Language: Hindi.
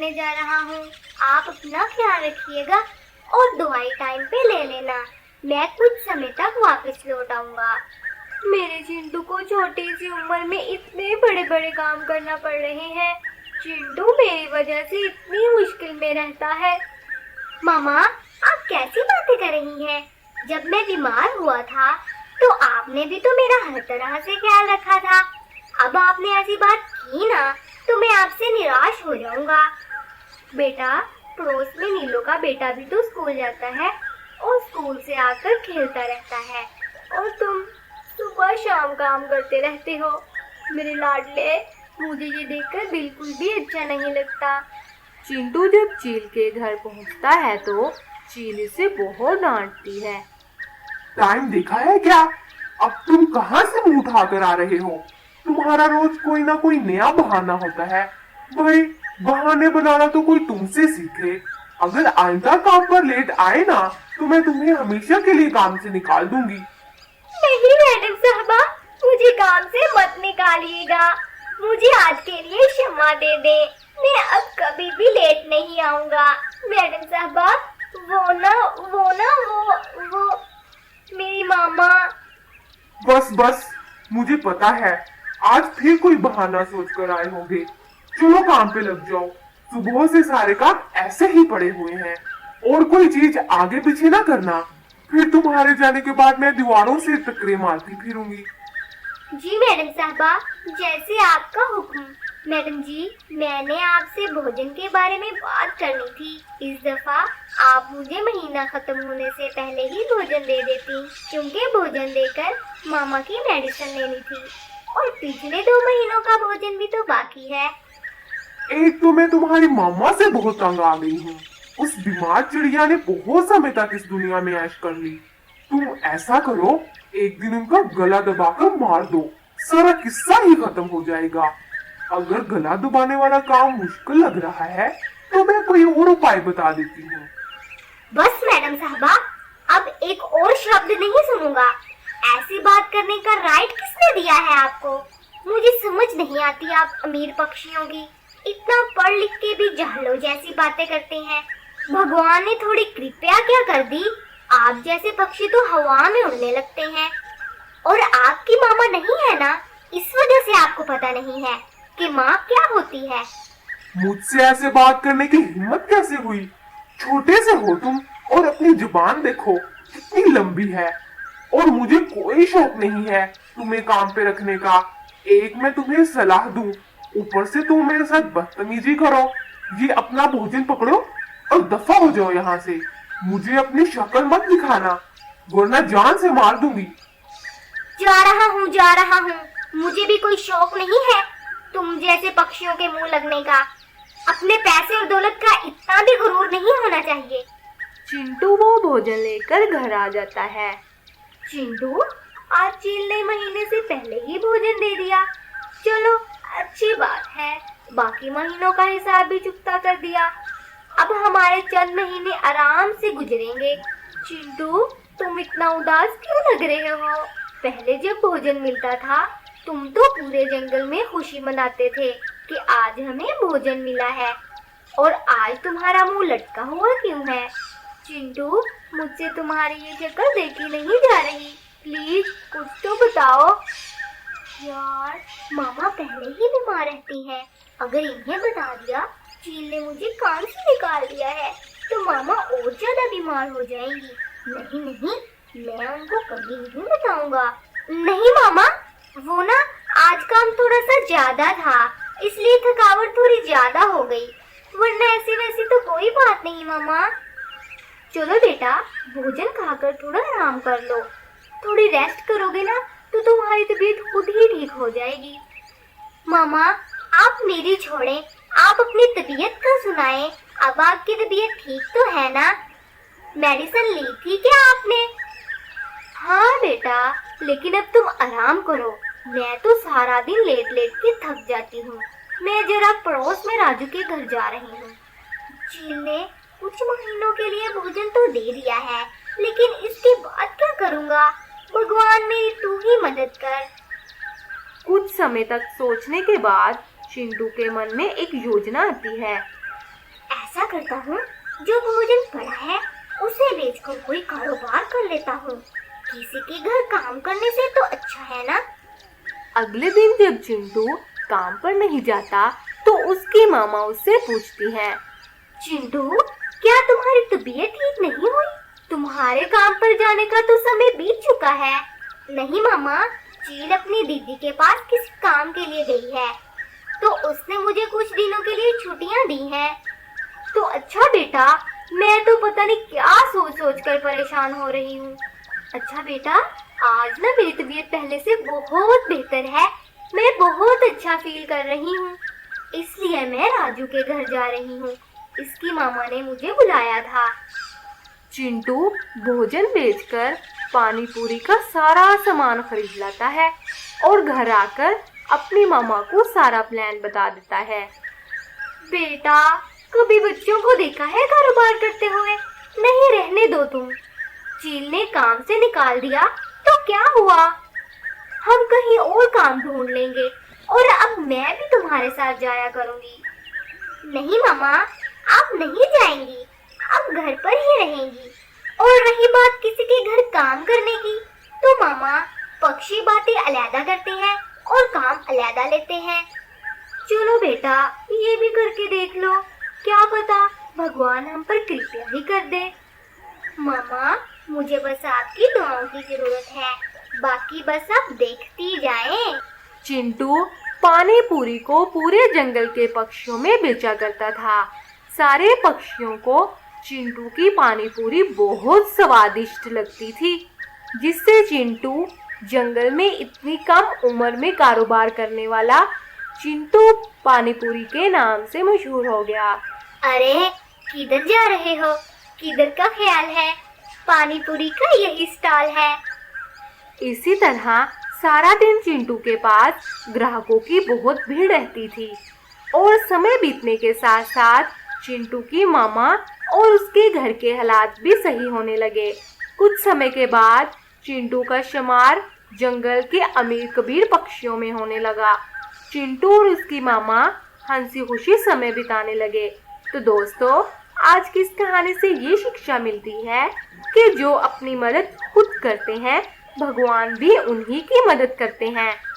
जाने जा रहा हूँ। आप अपना ख्याल रखिएगा और दवाई टाइम पे ले लेना। मैं कुछ समय तक वापस लौट आऊंगा। मेरे चिंटू को छोटी सी उम्र में इतने बड़े बड़े काम करना पड़ रहे हैं। चिंटू मेरी वजह से इतनी मुश्किल में रहता है। मामा, आप कैसी बातें कर रही हैं? जब मैं बीमार हुआ था तो आपने भी तो मेरा हर तरह से ख्याल रखा था। अब आपने ऐसी बात की ना तो मैं आपसे निराश हो जाऊंगा। बेटा, पड़ोस में नीलो का बेटा भी तो स्कूल जाता है और स्कूल से आकर खेलता रहता है और तुम सुबह शाम काम करते रहते हो। मेरे लाडले, मुझे ये देखकर बिल्कुल भी अच्छा नहीं लगता। चिंटू जब चील के घर पहुंचता है तो चील इसे बहुत डांटती है। टाइम देखा है क्या? अब तुम कहाँ से मुंह उठाकर आ रहे हो? तुम्हारा रोज कोई ना कोई नया बहाना होता है। भाई, बहाने बनाना तो कोई तुमसे सीखे। अगर आइंदा काम पर लेट आए ना तो मैं तुम्हें हमेशा के लिए काम से निकाल दूंगी। नहीं मैडम साहबा, मुझे काम से मत निकालिएगा। मुझे आज के लिए क्षमा दे दे। मैं अब कभी भी लेट नहीं आऊंगा। मैडम साहबा, वो मेरी मामा। बस बस, मुझे पता है आज फिर कोई बहाना सोच कर आए होंगे। चलो काम पे लग जाओ। सुबह से सारे काम ऐसे ही पड़े हुए हैं और कोई चीज आगे पीछे ना करना, फिर तुम्हारे जाने के बाद मैं दीवारों से टकरे मारती फिरूंगी। जी मैडम साहबा, जैसे आपका हुक्म। मैडम जी, मैंने आपसे भोजन के बारे में बात करनी थी। इस दफा आप मुझे महीना खत्म होने से पहले ही भोजन दे देती, क्योंकि भोजन देकर मामा की मेडिसिन लेनी थी और पिछले 2 महीनों का भोजन भी तो बाकी है। एक तो मैं तुम्हारी मामा से बहुत तंग आ गई हूँ। उस बीमार चिड़िया ने बहुत समय तक इस दुनिया में ऐश कर ली। तुम ऐसा करो, एक दिन उनका गला दबाकर मार दो, सारा किस्सा ही खत्म हो जाएगा। अगर गला दबाने वाला काम मुश्किल लग रहा है तो मैं कोई और उपाय बता देती हूँ। बस मैडम साहबा, अब एक और शब्द नहीं सुनूंगा। ऐसी बात करने का राइट किसने दिया है आपको? मुझे समझ नहीं आती आप अमीर पक्षियों की। इतना पढ़ लिख के भी जहलों जैसी बातें करते हैं। भगवान ने थोड़ी कृपया क्या कर दी? आप जैसे पक्षी तो हवा में उड़ने लगते हैं। और आपकी मामा नहीं है ना, इस वजह से आपको पता नहीं है कि माँ क्या होती है। मुझसे ऐसे बात करने की हिम्मत कैसे हुई? छोटे से हो तुम और अपनी जुबान देखो कितनी लंबी है। और मुझे कोई शौक नहीं है तुम्हें काम पे रखने का। एक मैं तुम्हें सलाह दूं, ऊपर से तुम मेरे साथ बदतमीजी करो। ये अपना भोजन पकड़ो और दफा हो जाओ यहाँ से। मुझे अपनी शक्ल मत दिखाना, वरना जान से मार दूंगी। जा रहा हूँ। मुझे भी कोई शौक नहीं है तुम जैसे पक्षियों के मुंह लगने का। अपने पैसे और दौलत का इतना भी गुरूर नहीं होना चाहिए। चिंटू वो भोजन लेकर घर आ जाता है। चिंटू, आज चील ने महीने से पहले ही भोजन दे दिया। चलो, अच्छी बात है। बाकी महीनों का हिसाब भी चुकता कर दिया। अब हमारे चंद महीने आराम से गुजरेंगे। चिंटू, तुम इतना उदास क्यों लग रहे हो? पहले जब भोजन मिलता था तुम तो पूरे जंगल में खुशी मनाते थे कि आज हमें भोजन मिला है, और आज तुम्हारा मुंह लटका हुआ क्यों है? चिंटू, मुझसे तुम्हारी ये शक्ल देखी नहीं जा रही। प्लीज कुछ तो बताओ। यार, मामा पहले ही बीमार रहती हैं। अगर इन्हें बता दिया चील ने मुझे काम से निकाल दिया है तो मामा और ज्यादा बीमार हो जाएंगी। नहीं, मैं उनको कभी नहीं बताऊंगा। नहीं मामा, वो ना आज काम थोड़ा सा ज्यादा था, इसलिए थकावट थोड़ी ज्यादा हो गई, वरना ऐसी वैसी तो कोई बात नहीं मामा। चलो बेटा, भोजन खाकर थोड़ा आराम कर लो। थोड़ी रेस्ट करोगे ना तो तुम्हारी तबीयत खुद ही ठीक हो जाएगी। मामा, आप मेरी छोड़ें, आप अपनी तबीयत का सुनाएं। अब आपकी तबीयत ठीक तो है ना? मेडिसिन ली थी क्या आपने? हाँ बेटा, लेकिन अब तुम आराम करो। मैं तो सारा दिन लेट लेट के थक जाती हूँ। मैं जरा पड़ोस में राजू के घर जा रही हूँ। चील ने कुछ महीनों के लिए भोजन तो दे दिया है, लेकिन इसके बाद क्या करूँगा? भगवान मेरी तू ही मदद कर। कुछ समय तक सोचने के बाद चिंटू के मन में एक योजना आती है। ऐसा करता हूँ, जो भोजन पड़ा है उसे बेचकर कोई कारोबार कर लेता हूँ। किसी के घर काम करने से तो अच्छा है ना। अगले दिन जब चिंटू काम पर नहीं जाता तो उसकी मामा उससे पूछती है, चिंटू, क्या तुम्हारी तबीयत ठीक नहीं हुई? तुम्हारे काम पर जाने का तो समय बीत चुका है। नहीं मामा, चील अपनी दीदी के पास किसी काम के लिए गई है, तो उसने मुझे कुछ दिनों के लिए छुट्टियां दी हैं। तो अच्छा बेटा, मैं तो पता नहीं क्या सोच सोच कर परेशान हो रही हूँ। अच्छा बेटा, आज ना मेरी तबीयत पहले से बहुत बेहतर है। मैं बहुत अच्छा फील कर रही हूँ, इसलिए मैं राजू के घर जा रही हूँ। इसकी मामा ने मुझे बुलाया था। चिंटू भोजन बेचकर पानी पूरी का सारा सामान खरीद लाता है और घर आकर अपनी मामा को सारा प्लान बता देता है। बेटा, कभी बच्चों को देखा है कारोबार करते हुए? नहीं, रहने दो तुम। चील ने काम से निकाल दिया तो क्या हुआ? हम कहीं और काम ढूंढ लेंगे और अब मैं भी तुम्हारे साथ जाया करूंगी। नहीं मामा, आप नहीं जाएंगी, आप घर पर ही रहेंगी। और रही बात किसी के घर काम करने की, तो मामा, पक्षी बातें अलग करते हैं और काम अलग लेते हैं। चलो बेटा, ये भी करके देख लो, क्या पता भगवान हम पर कृपा ही कर दे। मामा, मुझे बस आपकी दुआओं की जरूरत है, बाकी बस आप देखती जाएं। चिंटू पानी पूरी को पूरे जंगल के पक्षियों में बेचा करता था। सारे पक्षियों को चिंटू की पानी पूरी बहुत स्वादिष्ट लगती थी, जिससे चिंटू जंगल में इतनी कम उम्र में कारोबार करने वाला चिंटू पानी पूरी के नाम से मशहूर हो गया। अरे, किधर जा रहे हो? किधर का ख्याल है? पानी पूरी का यही स्टॉल है। इसी तरह सारा दिन चिंटू के पास ग्राहकों की बहुत भीड़ रहती थी और समय बीतने के साथ साथ चिंटू की मामा और उसके घर के हालात भी सही होने लगे। कुछ समय के बाद चिंटू का शुमार जंगल के अमीर कबीर पक्षियों में होने लगा। चिंटू और उसकी मामा हंसी खुशी समय बिताने लगे। तो दोस्तों, आज की इस कहानी से ये शिक्षा मिलती है कि जो अपनी मदद खुद करते हैं, भगवान भी उन्हीं की मदद करते हैं।